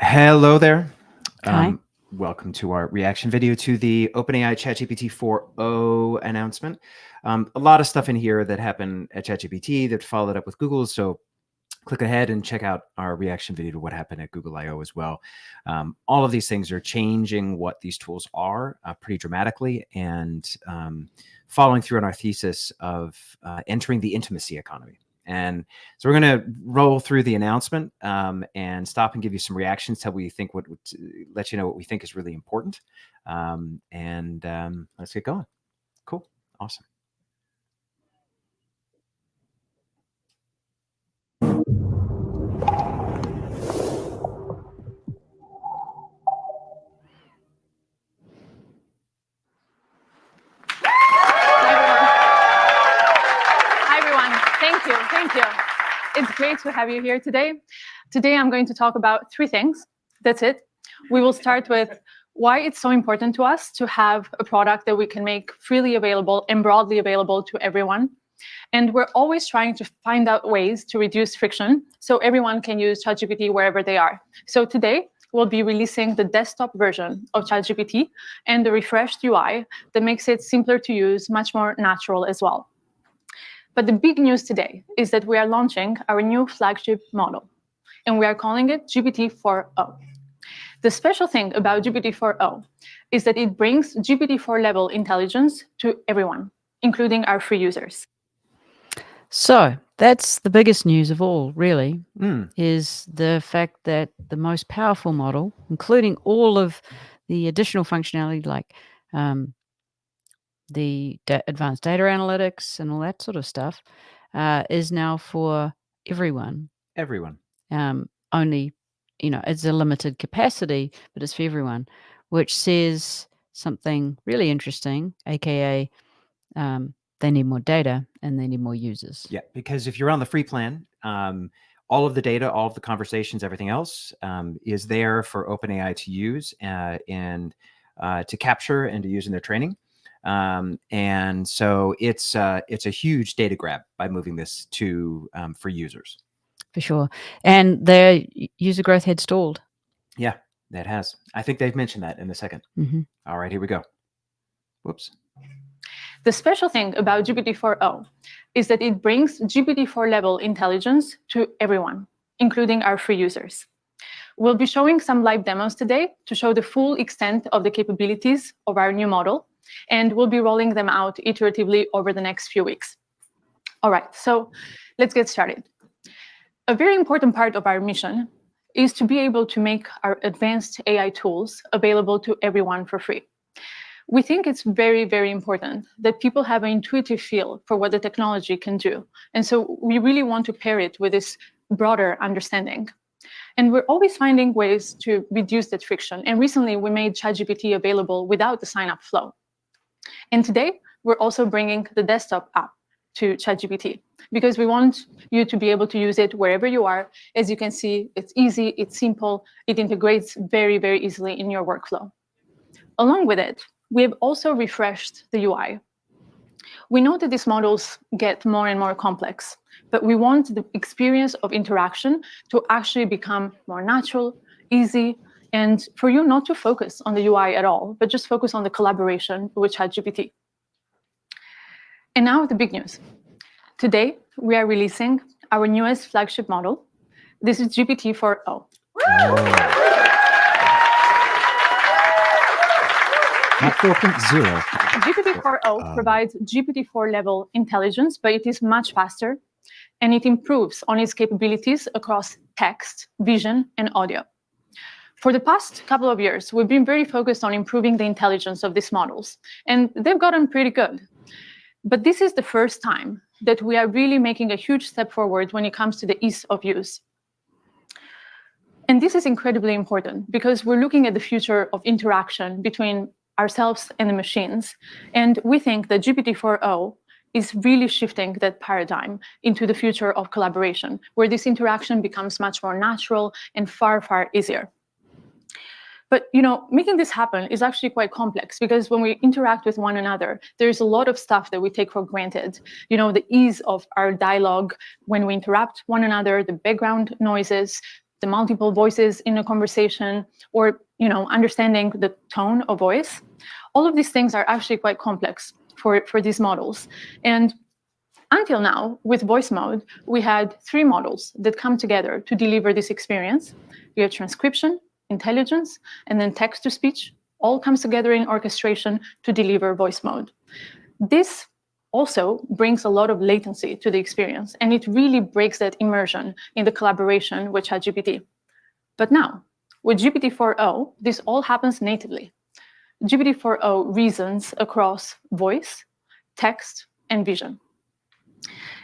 Hello there. Hi. Welcome to our reaction video to the OpenAI ChatGPT-4o announcement. A lot of stuff in here that happened at ChatGPT that followed up with Google, so click ahead and check out our reaction video to what happened at Google I/O as well. All of these things are changing what these tools are pretty dramatically and following through on our thesis of entering the intimacy economy. And so we're going to roll through the announcement and stop and give you some reactions, tell we think let you know what we think is really important. Let's get going. Cool. Awesome. Hi, everyone. Thank you. It's great to have you here today. Today, I'm going to talk about three things. That's it. We will start with why it's so important to us to have a product that we can make freely available and broadly available to everyone. And we're always trying to find out ways to reduce friction so everyone can use ChatGPT wherever they are. So today, we'll be releasing the desktop version of ChatGPT and the refreshed UI that makes it simpler to use, much more natural as well. But the big news today is that we are launching our new flagship model, and we are calling it GPT-4o. The special thing about GPT-4o is that it brings GPT-4 level intelligence to everyone, including our free users. So that's the biggest news of all, really, is the fact that the most powerful model, including all of the additional functionality like the advanced data analytics and all that sort of stuff, is now for everyone. Everyone. Only, it's a limited capacity, but it's for everyone, which says something really interesting, aka they need more data and they need more users. Yeah, because if you're on the free plan, all of the data, all of the conversations, everything else is there for OpenAI to use and to capture and to use in their training. And so it's a huge data grab by moving this to for users. For sure. And their user growth had stalled. Yeah, that has. I think they've mentioned that in a second. All right, here we go. Whoops. The special thing about GPT-4o is that it brings GPT-4 level intelligence to everyone, including our free users. We'll be showing some live demos today to show the full extent of the capabilities of our new model, and we'll be rolling them out iteratively over the next few weeks. All right, so let's get started. A very important part of our mission is to be able to make our advanced AI tools available to everyone for free. We think it's very, very important that people have an intuitive feel for what the technology can do. And so we really want to pair it with this broader understanding. And we're always finding ways to reduce that friction. And recently, we made ChatGPT available without the sign-up flow. And today, we're also bringing the desktop app to ChatGPT because we want you to be able to use it wherever you are. As you can see, it's easy, it's simple, it integrates very, very easily in your workflow. Along with it, we have also refreshed the UI. We know that these models get more and more complex, but we want the experience of interaction to actually become more natural, easy, and for you not to focus on the UI at all, but just focus on the collaboration with ChatGPT. And now the big news. Today, we are releasing our newest flagship model. This is GPT-4o. Not 4.0. GPT-4o provides GPT-4 level intelligence, but it is much faster, and it improves on its capabilities across text, vision, and audio. For the past couple of years, we've been very focused on improving the intelligence of these models, and they've gotten pretty good. But this is the first time that we are really making a huge step forward when it comes to the ease of use. And this is incredibly important because we're looking at the future of interaction between ourselves and the machines. And we think that GPT-4o is really shifting that paradigm into the future of collaboration, where this interaction becomes much more natural and far, far easier. But making this happen is actually quite complex because when we interact with one another, there's a lot of stuff that we take for granted. The ease of our dialogue when we interrupt one another, the background noises, the multiple voices in a conversation, or understanding the tone of voice. All of these things are actually quite complex for these models. And until now, with voice mode, we had 3 models that come together to deliver this experience. We have transcription, intelligence, and then text-to-speech. All comes together in orchestration to deliver voice mode. This also brings a lot of latency to the experience, and it really breaks that immersion in the collaboration with ChatGPT. But now, with GPT-4o, this all happens natively. GPT-4o reasons across voice, text, and vision.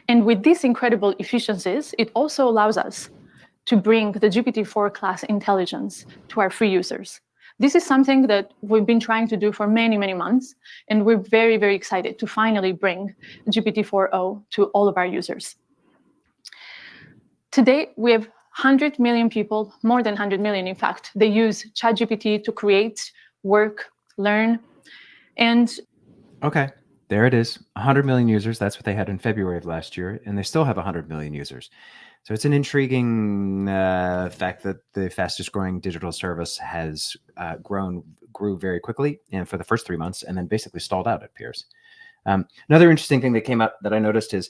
And with these incredible efficiencies, it also allows us to bring the GPT-4 class intelligence to our free users. This is something that we've been trying to do for many, many months, and we're very, very excited to finally bring GPT-4o to all of our users. Today, we have 100 million people, more than 100 million, in fact. They use ChatGPT to create, work, learn, and... Okay, there it is. 100 million users. That's what they had in February of last year, and they still have 100 million users. So it's an intriguing fact that the fastest growing digital service has grew very quickly, and for the first 3 months, and then basically stalled out, it appears. Another interesting thing that came up that I noticed is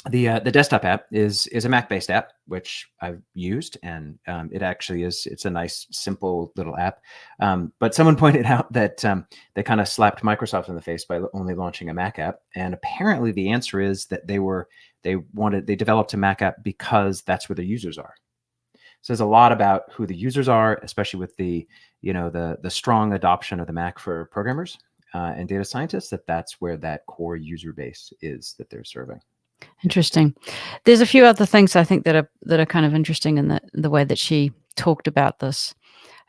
the desktop app is a Mac-based app, which I've used, and it actually it's a nice, simple little app. But someone pointed out that they kind of slapped Microsoft in the face by only launching a Mac app, and apparently the answer is that they developed a Mac app because that's where the users are. So there's a lot about who the users are, especially with the strong adoption of the Mac for programmers and data scientists. That's where that core user base is that they're serving. Interesting. There's a few other things I think that are kind of interesting in the way that she talked about this.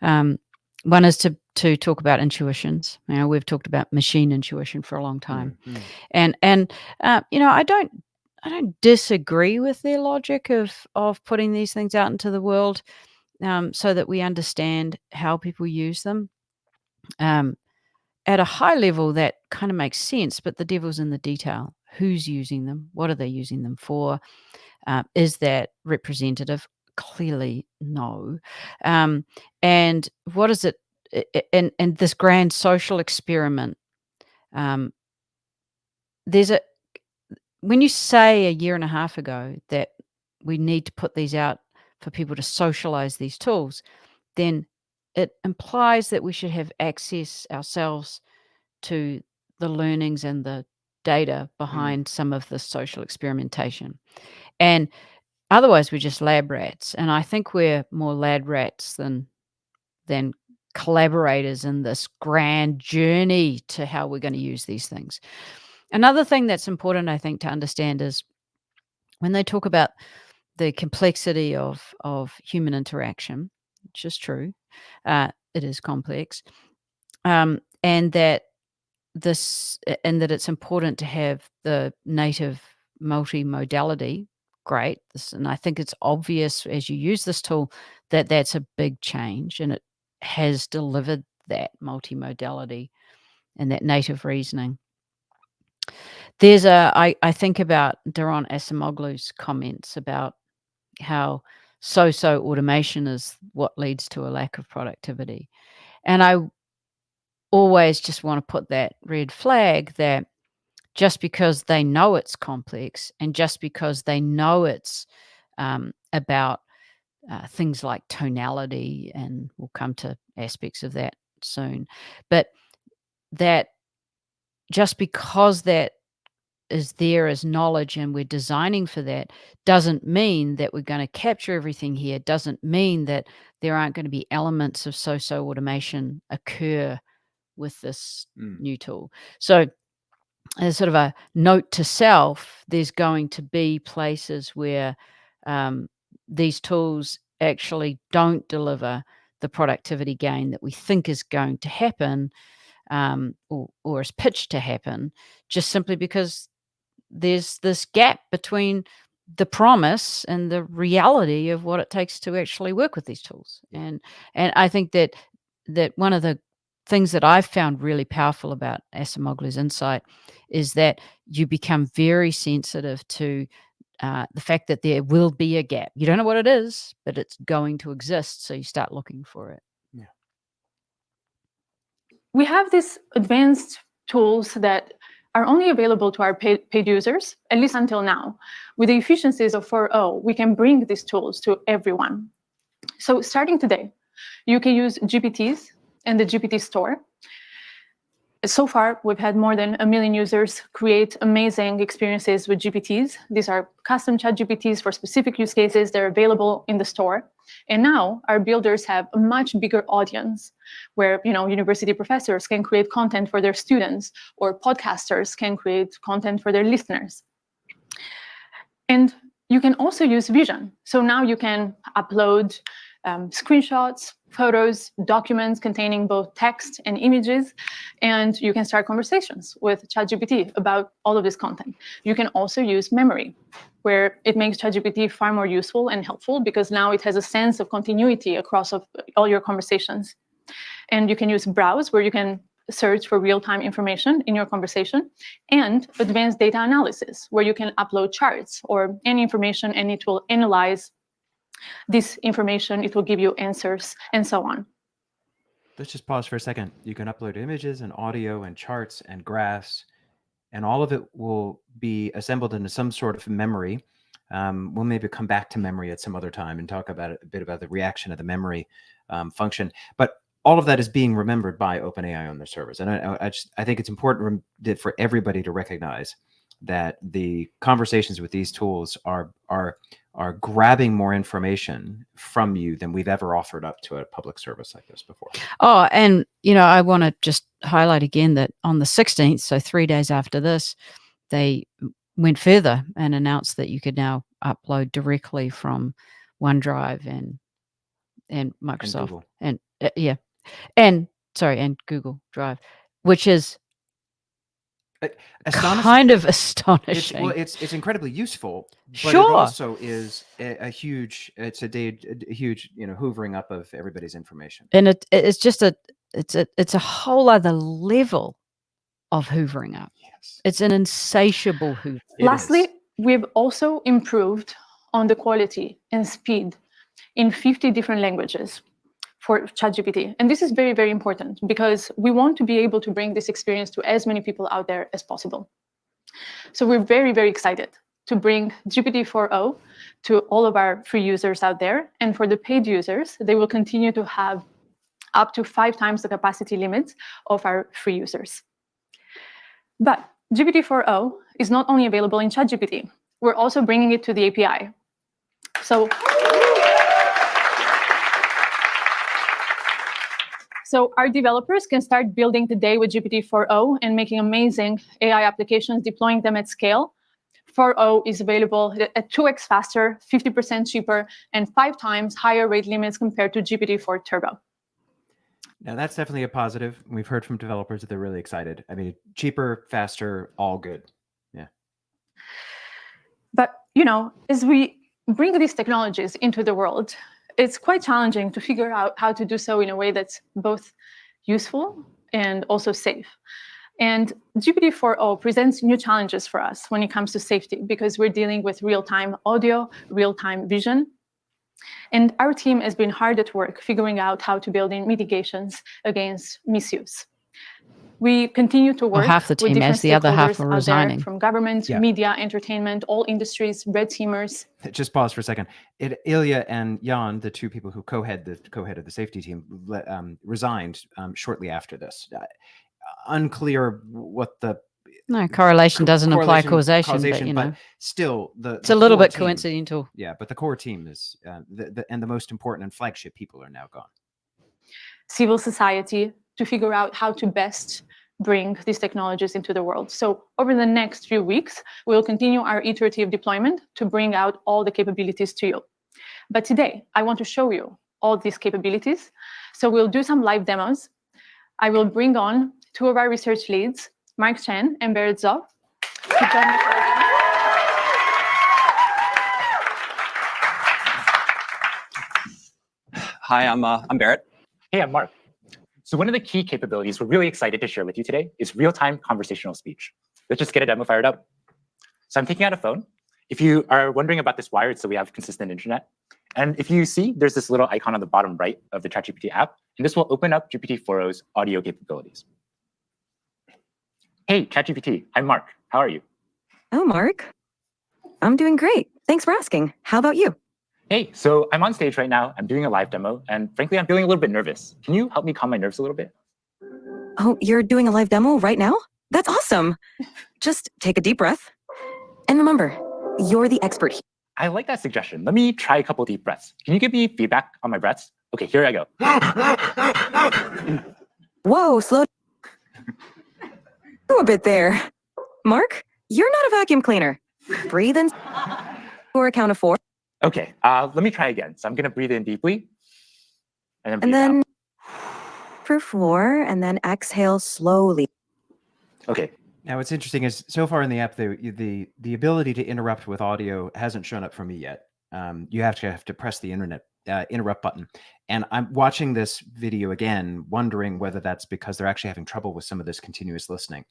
One is to talk about intuitions. We've talked about machine intuition for a long time, and I don't disagree with their logic of putting these things out into the world, so that we understand how people use them. At a high level, that kind of makes sense, but the devil's in the detail. Who's using them? What are they using them for? Is that representative? Clearly, no. And what is it? And this grand social experiment. When you say a year and a half ago that we need to put these out for people to socialize these tools, then it implies that we should have access ourselves to the learnings and the data behind some of the social experimentation. And otherwise, we're just lab rats. And I think we're more lab rats than collaborators in this grand journey to how we're going to use these things. Another thing that's important, I think, to understand is when they talk about the complexity of human interaction, which is true, it is complex, and that it's important to have the native multimodality. Great. And I think it's obvious as you use this tool that that's a big change, and it has delivered that multimodality and that native reasoning. There's I think about Daron Acemoglu's comments about how so-so automation is what leads to a lack of productivity. And I always just want to put that red flag that just because they know it's complex and just because they know it's about things like tonality, and we'll come to aspects of that soon, but that just because that is there as knowledge and we're designing for that doesn't mean that we're going to capture everything here, doesn't mean that there aren't going to be elements of so-so automation occur with this new tool. So as sort of a note to self, there's going to be places where these tools actually don't deliver the productivity gain that we think is going to happen, or is pitched to happen, just simply because there's this gap between the promise and the reality of what it takes to actually work with these tools. And I think that one of the things that I've found really powerful about Acemoglu's insight is that you become very sensitive to the fact that there will be a gap. You don't know what it is, but it's going to exist, so you start looking for it. Yeah. We have these advanced tools that are only available to our paid users, at least until now. With the efficiencies of 4o, we can bring these tools to everyone. So starting today, you can use GPTs and the GPT store. So far, we've had more than 1 million users create amazing experiences with GPTs. These are custom ChatGPTs for specific use cases. They're available in the store. And now our builders have a much bigger audience where university professors can create content for their students, or podcasters can create content for their listeners. And you can also use vision. So now you can upload screenshots, photos, documents containing both text and images, and you can start conversations with ChatGPT about all of this content. You can also use memory, where it makes ChatGPT far more useful and helpful because now it has a sense of continuity across all your conversations. And you can use browse, where you can search for real-time information in your conversation, and advanced data analysis, where you can upload charts or any information and it will analyze this information, it will give you answers, and so on. Let's just pause for a second. You can upload images and audio and charts and graphs, and all of it will be assembled into some sort of memory. We'll maybe come back to memory at some other time and talk about a bit about the reaction of the memory function. But all of that is being remembered by OpenAI on their servers. And I think it's important for everybody to recognize that the conversations with these tools are grabbing more information from you than we've ever offered up to a public service like this before. Oh, and I want to just highlight again that on the 16th, so 3 days after this, they went further and announced that you could now upload directly from OneDrive and Microsoft and Google Drive, which is kind of astonishing. It's incredibly useful, but Sure. It also is a huge hoovering up of everybody's information. And it's just it's a whole other level of hoovering up. Yes. It's an insatiable hoover. Lastly, we've also improved on the quality and speed in 50 different languages for ChatGPT. And this is very, very important because we want to be able to bring this experience to as many people out there as possible. So we're very, very excited to bring GPT-4o to all of our free users out there. And for the paid users, they will continue to have up to 5 times the capacity limits of our free users. But GPT-4o is not only available in ChatGPT, we're also bringing it to the API. So our developers can start building today with GPT-4o and making amazing AI applications, deploying them at scale. 4o is available at 2x faster, 50% cheaper, and 5 times higher rate limits compared to GPT-4 Turbo. Now, that's definitely a positive. We've heard from developers that they're really excited. I mean, cheaper, faster, all good. Yeah. But, as we bring these technologies into the world, it's quite challenging to figure out how to do so in a way that's both useful and also safe. And GPT-4o presents new challenges for us when it comes to safety, because we're dealing with real-time audio, real-time vision. And our team has been hard at work figuring out how to build in mitigations against misuse. We continue to work half the team, with different as the other half stakeholders are out there, resigning. from government, media, entertainment, all industries, red teamers. Just pause for a second. Ilya and Jan, the two people who co-head of the safety team, resigned shortly after this. Unclear what the correlation doesn't imply causation, but still it's a little bit coincidental. Yeah, but the core team is and the most important and flagship people are now gone. Civil society, to figure out how to best bring these technologies into the world. So over the next few weeks, we'll continue our iterative deployment to bring out all the capabilities to you. But today, I want to show you all these capabilities. So we'll do some live demos. I will bring on 2 of our research leads, Mark Chen and Berit Zov. Hi, I'm Berit. Hey, I'm Mark. So one of the key capabilities we're really excited to share with you today is real-time conversational speech. Let's just get a demo fired up. So I'm taking out a phone, If you are wondering about this wired, so we have consistent internet. And if you see, there's this little icon on the bottom right of the ChatGPT app, and this will open up GPT-4o's audio capabilities. Hey, ChatGPT, I'm Mark. How are you? Oh, Mark. I'm doing great. Thanks for asking. How about you? Hey, so I'm on stage right now. I'm doing a live demo, and frankly, I'm feeling a little bit nervous. Can you help me calm my nerves a little bit? Oh, you're doing a live demo right now? That's awesome. Just take a deep breath. And remember, you're the expert here. I like that suggestion. Let me try a couple deep breaths. Can you give me feedback on my breaths? Okay, here I go. Whoa, slow a bit there. Mark, you're not a vacuum cleaner. Breathe in for a count of 4. Okay, let me try again. So I'm going to breathe in deeply, and then breathe And then out. for 4, and then exhale slowly. Okay. Now, what's interesting is so far in the app, the ability to interrupt with audio hasn't shown up for me yet. You have to press the interrupt button. And I'm watching this video again, wondering whether that's because they're actually having trouble with some of this continuous listening,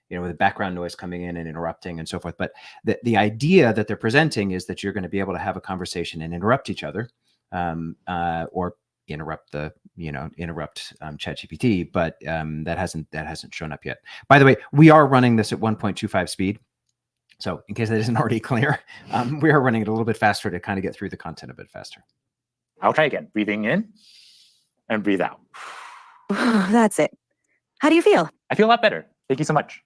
with the background noise coming in and interrupting and so forth. But the idea that they're presenting is that you're going to be able to have a conversation and interrupt each other, or interrupt ChatGPT, but that hasn't shown up yet. By the way, we are running this at 1.25 speed. So in case that isn't already clear, we are running it a little bit faster to kind of get through the content a bit faster. I'll try again. Breathing in and breathe out. That's it. How do you feel? I feel a lot better. Thank you so much.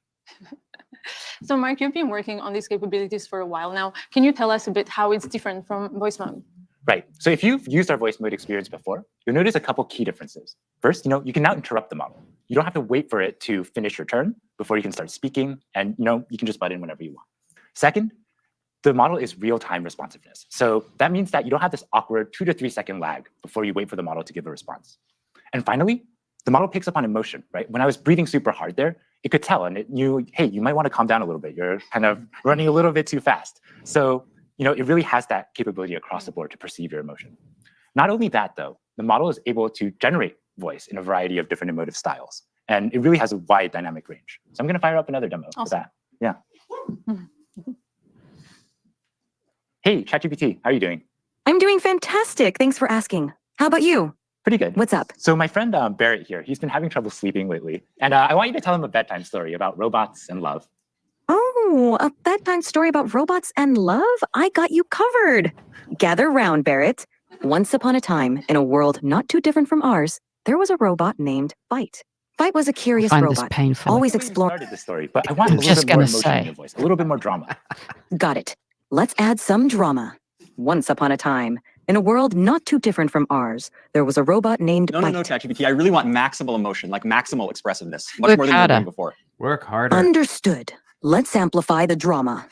So Mark, you've been working on these capabilities for a while now. Can you tell us a bit how it's different from voice mode? Right. So if you've used our voice mode experience before, you'll notice a couple key differences. First, you can now interrupt the model. You don't have to wait for it to finish your turn before you can start speaking, and you can just butt in whenever you want. Second, the model is real-time responsiveness. So that means that you don't have this awkward 2 to 3 second lag before you wait for the model to give a response. And finally, the model picks up on emotion, right? When I was breathing super hard there, it could tell, and it knew, hey, you might want to calm down a little bit. You're kind of running a little bit too fast. So it really has that capability across the board to perceive your emotion. Not only that, though, the model is able to generate voice in a variety of different emotive styles. And it really has a wide dynamic range. So I'm going to fire up another demo for that. Yeah. Hey, ChatGPT, how are you doing? I'm doing fantastic. Thanks for asking. How about you? Pretty good. What's up? So my friend Barrett here, he's been having trouble sleeping lately. And I want you to tell him a bedtime story about robots and love. Oh, a bedtime story about robots and love? I got you covered. Gather round, Barrett. Once upon a time, in a world not too different from ours, there was a robot named Byte. Byte was a curious Find robot, this painful. always You exploring. started the story, but I want a I'm little just bit more gonna emotion in say. your voice, a little bit more drama. Got it. Let's add some drama. Once upon a time, in a world not too different from ours, there was a robot named No, Byte. no, ChatGPT. I really want maximal emotion, like maximal expressiveness, much Work more than you were harder. doing before. Work harder. Understood. Let's amplify the drama.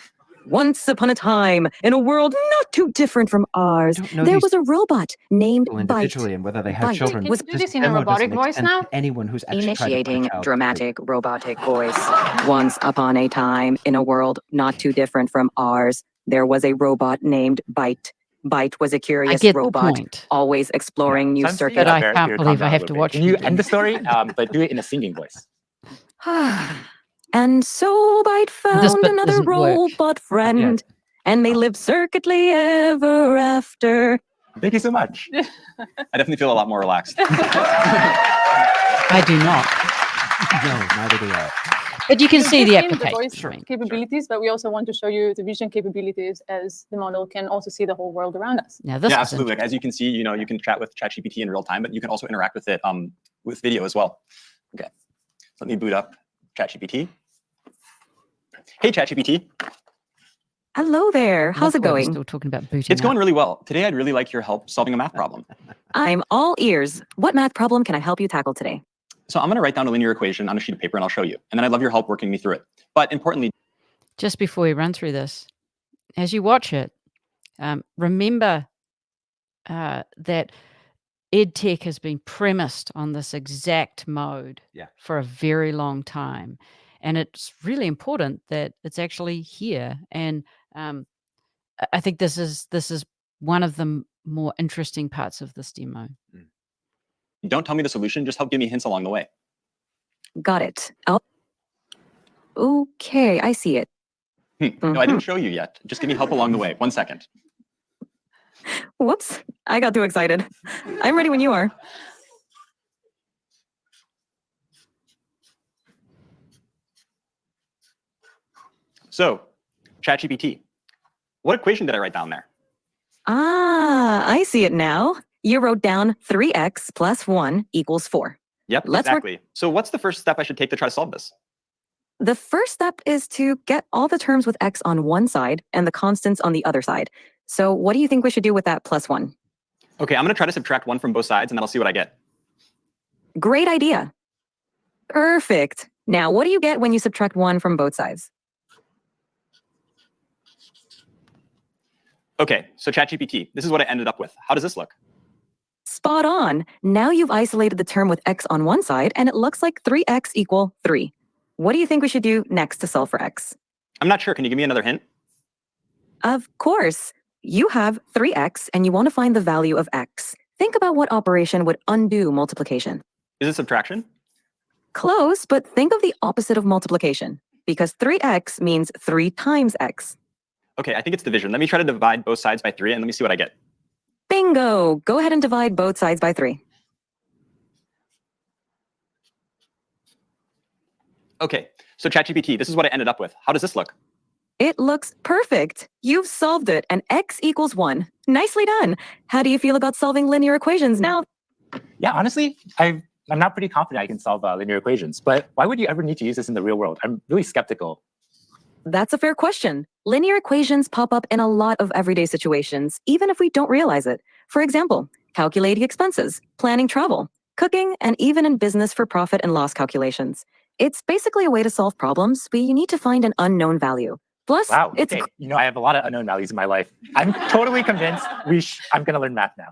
Once upon a time, in a world not too different from ours, I don't know there these was a robot named people Byte. individually and whether they have Byte children. Can was you do this in a demo robotic doesn't make voice sense now? to anyone who's actually tried to put a Initiating child through. dramatic robotic voice. Once upon a time, in a world not too different from ours, there was a robot named Byte. Byte was a I curious get the robot, point. always exploring new So I'm circuits. But I Barrett can't here, believe calm I down a have little to bit. watch Can you you end the story, but do it in a singing voice? And so Byte found bit another doesn't work. robot friend, and they lived circuitly ever after. Thank you so much. I definitely feel a lot more relaxed. I do not. No, neither do I. But you can We've see the just seen application. voice I mean, capabilities, but we also want to show you the vision capabilities as the model can also see the whole world around us. Now this Yeah, is absolutely. Like, as you can see, you can chat with ChatGPT in real time, but you can also interact with it with video as well. Okay, let me boot up ChatGPT. Hey, ChatGPT. Hello there. How's it We're going? still talking about booting It's going up. really well. Today, I'd really like your help solving a math problem. I'm all ears. What math problem can I help you tackle today? So I'm going to write down a linear equation on a sheet of paper, and I'll show you. And then I'd love your help working me through it. But importantly, Just before we run through this, as you watch it, remember that EdTech has been premised on this exact mode for a very long time. And it's really important that it's actually here. And I think this is one of the more interesting parts of this demo. don't tell me the solution, just help give me hints along the way. Got it. Okay, I see it. No, I didn't show you yet. Just give me help along the way. 1 second. Whoops, I got too excited. I'm ready when you are. So, ChatGPT, what equation did I write down there? Ah, I see it now. You wrote down 3x plus 1 equals 4. Yep, Let's work- exactly. So what's the first step I should take to try to solve this? The first step is to get all the terms with x on one side and the constants on the other side. So what do you think we should do with that plus 1? Okay, I'm going to try to subtract 1 from both sides, and then I'll see what I get. Great idea. Perfect. Now, what do you get when you subtract 1 from both sides? Okay, so ChatGPT, this is what I ended up with. How does this look? Spot on. Now you've isolated the term with x on one side, and it looks like 3x equal 3. What do you think we should do next to solve for x? I'm not sure. Can you give me another hint? Of course. You have 3x, and you want to find the value of x. Think about what operation would undo multiplication. Is it subtraction? Close, but think of the opposite of multiplication, because 3x means 3 times x. Okay, I think it's division. Let me try to divide both sides by 3, and let me see what I get. Bingo! Go ahead and divide both sides by 3. Okay, so ChatGPT, this is what I ended up with. How does this look? It looks perfect. You've solved it, and x equals 1. Nicely done. How do you feel about solving linear equations now? Yeah, honestly, I'm not pretty confident I can solve linear equations, but why would you ever need to use this in the real world? I'm really skeptical. That's a fair question. Linear equations pop up in a lot of everyday situations, even if we don't realize it. For example, calculating expenses, planning travel, cooking, and even in business for profit and loss calculations. It's basically a way to solve problems, but you need to find an unknown value. Plus, Wow, it's okay. You know, I have a lot of unknown values in my life. I'm totally convinced I'm going to learn math now.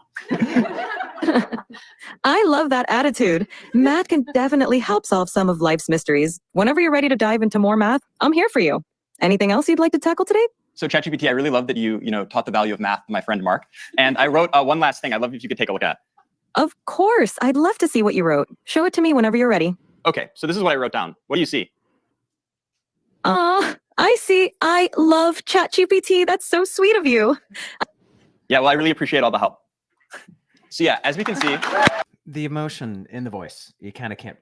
I love that attitude. Math can definitely help solve some of life's mysteries. Whenever you're ready to dive into more math, I'm here for you. Anything else you'd like to tackle today? So ChatGPT, I really love that you taught the value of math to my friend Mark. And I wrote one last thing I'd love if you could take a look at. Of course. I'd love to see what you wrote. Show it to me whenever you're ready. Okay, so this is what I wrote down. What do you see? I see. I love ChatGPT. That's so sweet of you. Yeah, well, I really appreciate all the help. So yeah, as we can see, The emotion in the voice, you kind of can't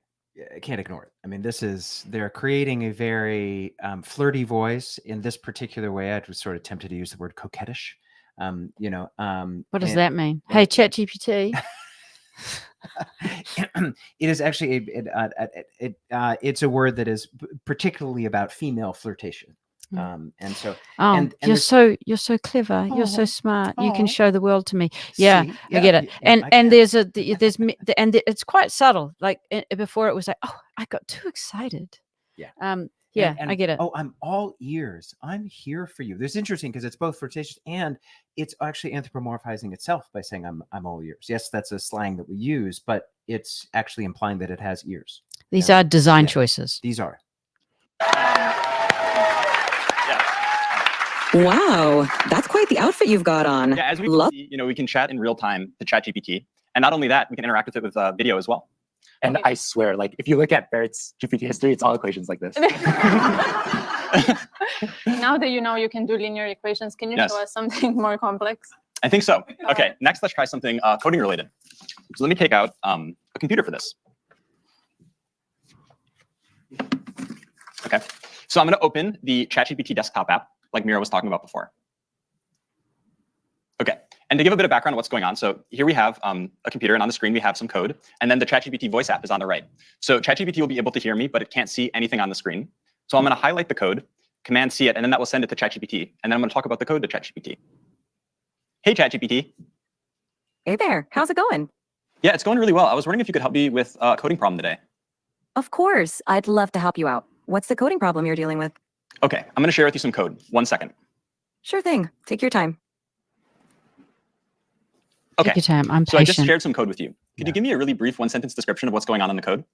ignore it. I mean, they're creating a very flirty voice in this particular way. I was sort of tempted to use the word coquettish. What does and- that mean? Hey, ChatGPT. It is actually it's a word that is particularly about female flirtation. And so Oh, and you're this- so clever. You're so Aw, smart. You can aw. show the world to me. Yeah, See? I get it. Yeah, I And get there's it's quite subtle. Like before, it was like, oh, I got too excited. Yeah. Yeah, and, I get it. Oh, I'm all ears. I'm here for you. It's interesting because it's both flirtatious and it's actually anthropomorphizing itself by saying I'm all ears. Yes, that's a slang that we use, but it's actually implying that it has ears. These Yeah. are design Yeah. choices. These are. Wow, that's quite the outfit you've got on. yeah, as we can see, we can chat in real time to ChatGPT. And not only that, we can interact with it with video as well. And I swear, like, if you look at Barrett's GPT history, it's all equations like this. Now that you know you can do linear equations, can you Yes. show us something more complex? I think so. Okay, next let's try something coding related. So let me take out a computer for this. Okay, so I'm going to open the ChatGPT desktop app, like Mira was talking about before. Okay, and to give a bit of background on what's going on, so here we have a computer, and on the screen we have some code, and then the ChatGPT voice app is on the right. So ChatGPT will be able to hear me, but it can't see anything on the screen. So I'm going to highlight the code, Command C it, and then that will send it to ChatGPT, and then I'm going to talk about the code to ChatGPT. Hey, ChatGPT. Hey there, how's it going? Yeah, it's going really well. I was wondering if you could help me with a coding problem today. Of course, I'd love to help you out. What's the coding problem you're dealing with? Okay, I'm going to share with you some code. 1 second. Sure thing. Take your time. Okay, Take your time. I'm so I just patient. shared some code with you. Could you give me a really brief one-sentence description of what's going on in the code?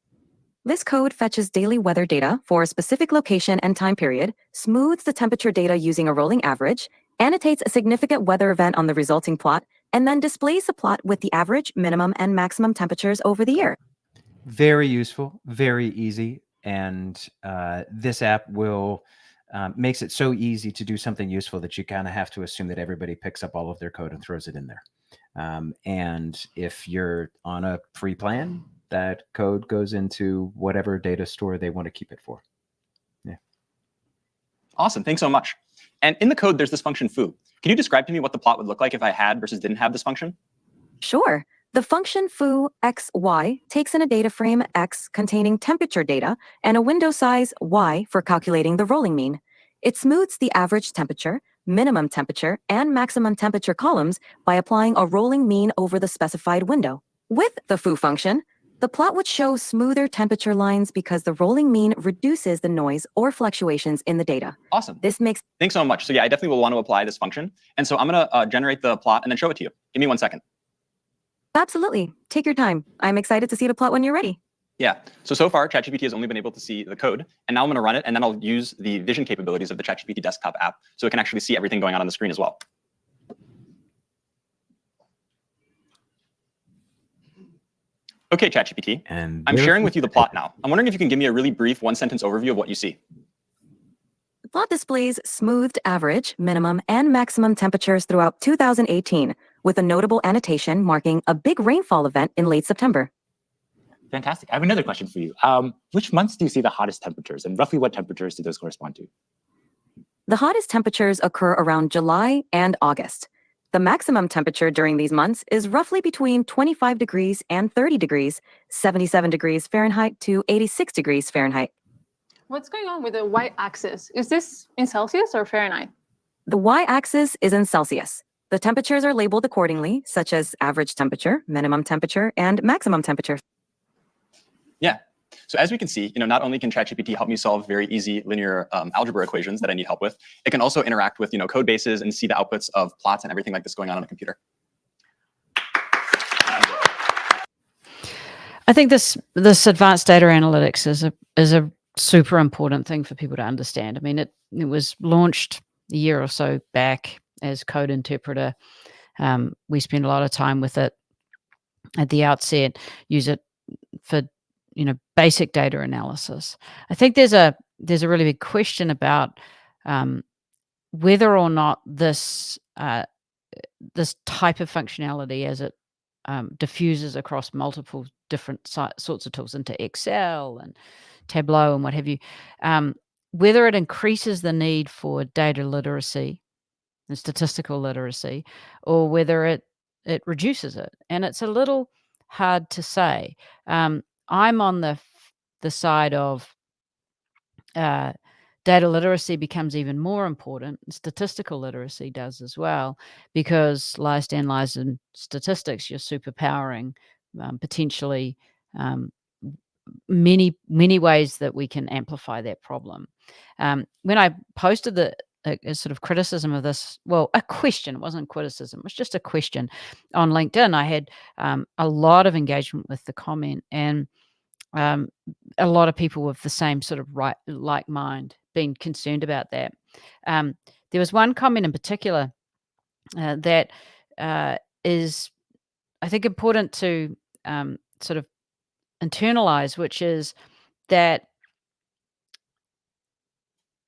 This code fetches daily weather data for a specific location and time period, smooths the temperature data using a rolling average, annotates a significant weather event on the resulting plot, and then displays the plot with the average, minimum, and maximum temperatures over the year. Very useful, very easy, and this app will makes it so easy to do something useful that you kind of have to assume that everybody picks up all of their code and throws it in there. And if you're on a free plan, that code goes into whatever data store they want to keep it for. Yeah. Awesome. Thanks so much. And in the code, there's this function foo. Can you describe to me what the plot would look like if I had versus didn't have this function? Sure. The function foo xy takes in a data frame x containing temperature data and a window size y for calculating the rolling mean. It smooths the average temperature, minimum temperature, and maximum temperature columns by applying a rolling mean over the specified window. With the foo function, the plot would show smoother temperature lines because the rolling mean reduces the noise or fluctuations in the data. Awesome. This makes... Thanks so much. So yeah, I definitely will want to apply this function. And so I'm going to generate the plot and then show it to you. Give me 1 second. Absolutely. Take your time. I'm excited to see the plot when you're ready. Yeah. So far, ChatGPT has only been able to see the code. And now I'm going to run it. And then I'll use the vision capabilities of the ChatGPT desktop app so it can actually see everything going on the screen as well. OK, ChatGPT. And I'm sharing with you the plot now. I'm wondering if you can give me a really brief 1-sentence overview of what you see. The plot displays smoothed average, minimum, and maximum temperatures throughout 2018, with a notable annotation marking a big rainfall event in late September. Fantastic. I have another question for you. Which months do you see the hottest temperatures, and roughly what temperatures do those correspond to? The hottest temperatures occur around July and August. The maximum temperature during these months is roughly between 25 degrees and 30 degrees, 77 degrees Fahrenheit to 86 degrees Fahrenheit. What's going on with the y-axis? Is this in Celsius or Fahrenheit? The y-axis is in Celsius. The temperatures are labeled accordingly, such as average temperature, minimum temperature, and maximum temperature. Yeah. So as we can see, not only can ChatGPT help me solve very easy linear algebra equations that I need help with, it can also interact with code bases and see the outputs of plots and everything like this going on a computer. I think this advanced data analytics is a super important thing for people to understand. I mean, it was launched a year or so back as code interpreter. We spend a lot of time with it at the outset, use it for basic data analysis. I think there's a really big question about whether or not this type of functionality, as it diffuses across multiple different sorts of tools into Excel and Tableau and what have you, whether it increases the need for data literacy and statistical literacy, or whether it reduces it. And it's a little hard to say. I'm on the side of data literacy becomes even more important. Statistical literacy does as well, because lies in statistics, you're superpowering potentially many ways that we can amplify that problem. When I posted a sort of criticism of this, well, a question, it wasn't criticism, it was just a question on LinkedIn, I had a lot of engagement with the comment, and a lot of people with the same sort of like mind being concerned about that. There was one comment in particular that is, I think, important to sort of internalize, which is that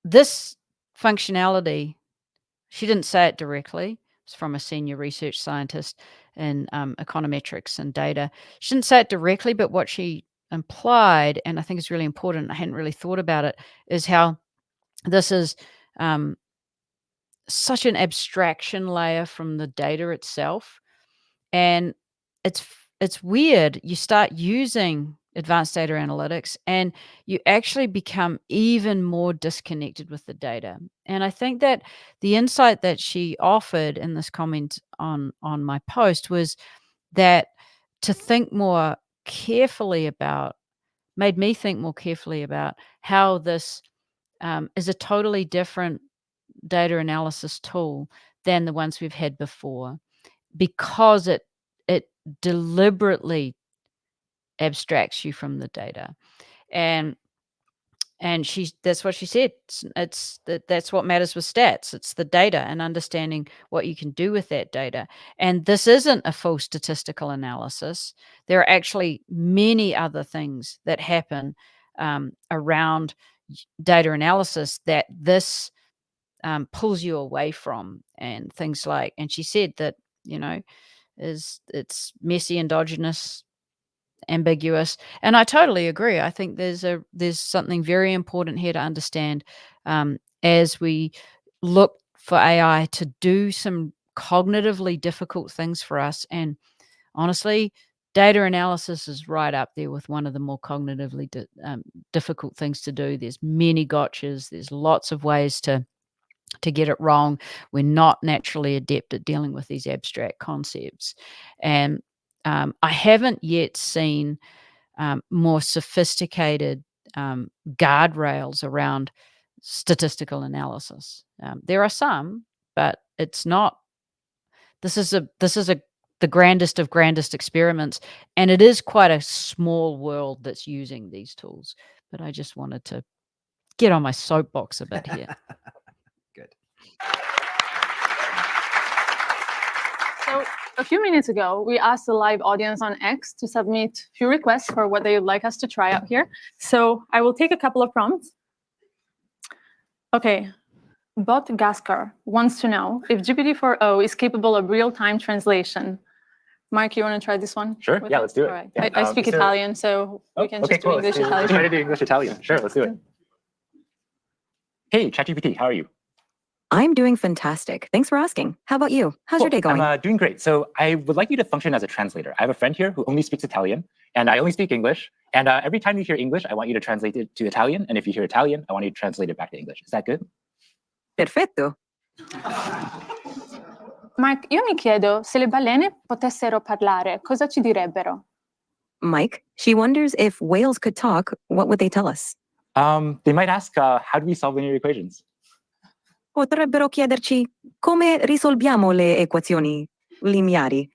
this functionality, she didn't say it directly. It's from a senior research scientist in econometrics and data. She didn't say it directly, but what she implied, and I think is really important, I hadn't really thought about it, is how this is such an abstraction layer from the data itself. And it's weird. You start using advanced data analytics and you actually become even more disconnected with the data. And I think that the insight that she offered in this comment on my post was that to think more carefully about, made me think more carefully about how this is a totally different data analysis tool than the ones we've had before, because it deliberately abstracts you from the data. And that's what she said. That's what matters with stats. It's the data and understanding what you can do with that data. And this isn't a full statistical analysis. There are actually many other things that happen around data analysis that this pulls you away from, and things like, and she said that, it's messy, endogenous, ambiguous, and I totally agree. I think there's something very important here to understand as we look for AI to do some cognitively difficult things for us. And honestly, data analysis is right up there with one of the more cognitively difficult things to do. There's many gotchas. There's lots of ways to get it wrong. We're not naturally adept at dealing with these abstract concepts. And I haven't yet seen more sophisticated guardrails around statistical analysis. There are some, but it's not. This is the grandest of grandest experiments, and it is quite a small world that's using these tools. But I just wanted to get on my soapbox a bit here. Good. So a few minutes ago, we asked the live audience on X to submit a few requests for what they would like us to try out here. So I will take a couple of prompts. Okay. Bot Gaskar wants to know if GPT-4o is capable of real-time translation. Mike, you want to try this one? Sure. Yeah, let's do it. All right. Yeah. I speak Italian, so we can just do English Italian. Let's try to do English Italian. Sure, let's do it. Hey, ChatGPT, how are you? I'm doing fantastic. Thanks for asking. How about you? How's your day going? I'm doing great. So I would like you to function as a translator. I have a friend here who only speaks Italian, and I only speak English. And every time you hear English, I want you to translate it to Italian. And if you hear Italian, I want you to translate it back to English. Is that good? Perfetto. Mark, io mi chiedo se le balene potessero parlare, cosa ci direbbero? Mike, she wonders if whales could talk, what would they tell us? They might ask, how do we solve linear equations? Potrebbero chiederci come risolviamo le equazioni lineari.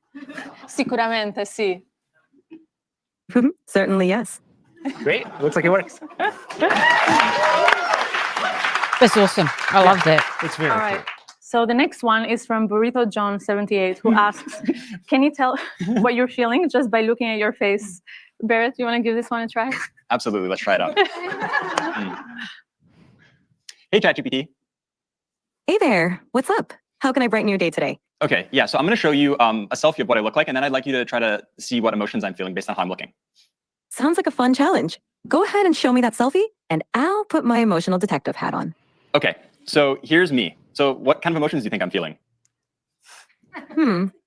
Sicuramente sì. Certainly, yes. Great, looks like it works. That's awesome. I love that. It's very All right. So the next one is from Burrito John 78, who asks, can you tell what you're feeling just by looking at your face? Barrett, you want to give this one a try? Absolutely. Let's try it out. Hey, ChatGPT. Hey there. What's up? How can I brighten your day today? Okay, yeah, so I'm going to show you a selfie of what I look like, and then I'd like you to try to see what emotions I'm feeling based on how I'm looking. Sounds like a fun challenge. Go ahead and show me that selfie, and I'll put my emotional detective hat on. Okay, so here's me. So what kind of emotions do you think I'm feeling?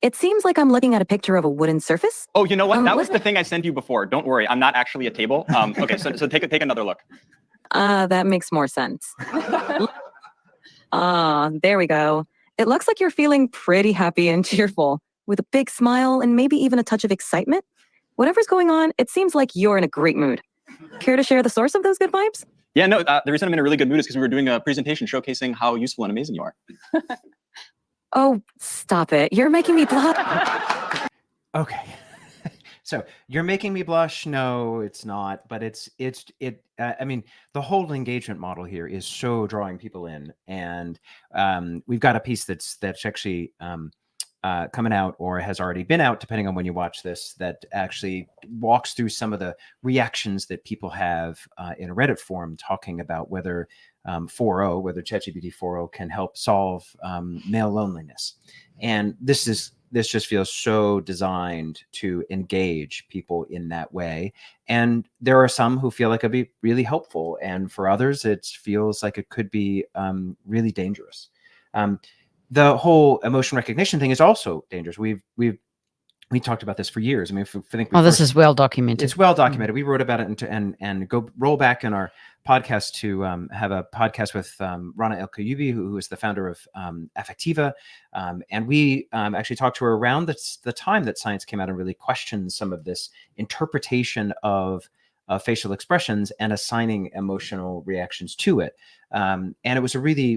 It seems like I'm looking at a picture of a wooden surface. Oh, you know what? That was the thing I sent you before. Don't worry, I'm not actually a table. Okay, so take another look. That makes more sense. There we go. It looks like you're feeling pretty happy and cheerful, with a big smile and maybe even a touch of excitement. Whatever's going on, it seems like you're in a great mood. Care to share the source of those good vibes? Yeah, no, the reason I'm in a really good mood is because we were doing a presentation showcasing how useful and amazing you are. Oh, stop it. You're making me blush. Okay. So you're making me blush. No, it's not. But I mean, the whole engagement model here is so drawing people in, and we've got a piece that's actually coming out or has already been out, depending on when you watch this, that actually walks through some of the reactions that people have in a Reddit forum, talking about whether 4o, whether ChatGPT-4o can help solve male loneliness, and this just feels so designed to engage people in that way. And there are some who feel like it'd be really helpful, and for others, it feels like it could be really dangerous. The whole emotion recognition thing is also dangerous. We talked about this for years. I mean, I think this is well documented. It's well documented. We wrote about it and go roll back in our podcast to have a podcast with Rana El-Kayoubi, who is the founder of Affectiva. And we actually talked to her around the time that science came out and really questioned some of this interpretation of facial expressions and assigning emotional reactions to it. And it was we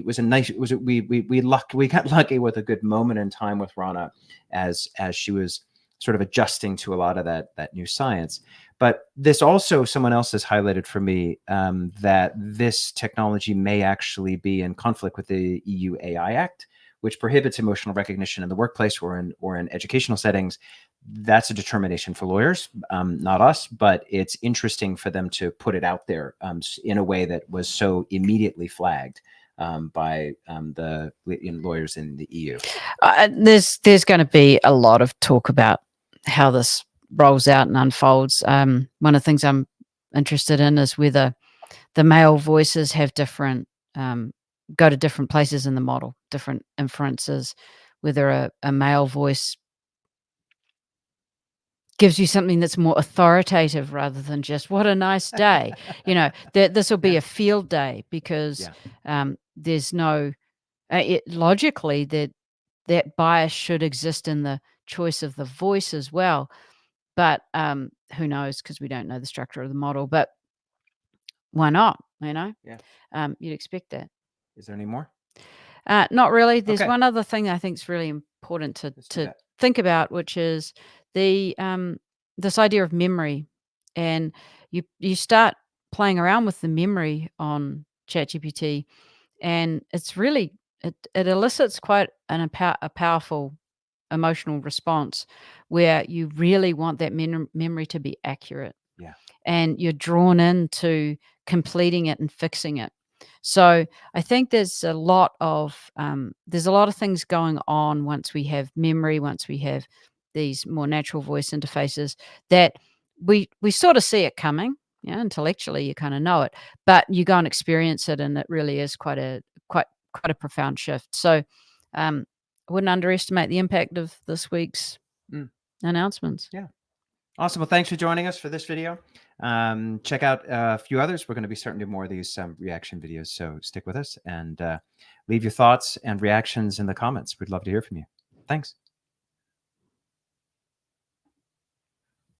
got lucky with a good moment in time with Rana as she was sort of adjusting to a lot of that new science. But this also, someone else has highlighted for me that this technology may actually be in conflict with the EU AI Act, which prohibits emotional recognition in the workplace or in educational settings. that's a determination for lawyers, not us, but it's interesting for them to put it out there in a way that was so immediately flagged by the lawyers in the EU. There's going to be a lot of talk about how this rolls out and unfolds. One of the things I'm interested in is whether the male voices have different, go to different places in the model, different inferences, whether a male voice gives you something that's more authoritative rather than just "what a nice day." You know, this will be a field day because there's no logically that bias should exist in the choice of the voice as well. But who knows, because we don't know the structure of the model. But why not? You know, you'd expect that. Is there any more? Not really. There's Okay. one other thing I think is really important to think about, which is the this idea of memory. And you start playing around with the memory on ChatGPT, and it's really it elicits quite a powerful emotional response where you really want that memory to be accurate. Yeah. And you're drawn into completing it and fixing it. So I think there's a lot of things going on once we have memory, once we have these more natural voice interfaces, that we sort of see it coming. Yeah, intellectually you kind of know it, but you go and experience it, and it really is quite a profound shift. So I wouldn't underestimate the impact of this week's announcements. Yeah. Awesome. Well, thanks for joining us for this video. Check out a few others. We're going to be starting to do more of these reaction videos, so stick with us and leave your thoughts and reactions in the comments. We'd love to hear from you. Thanks.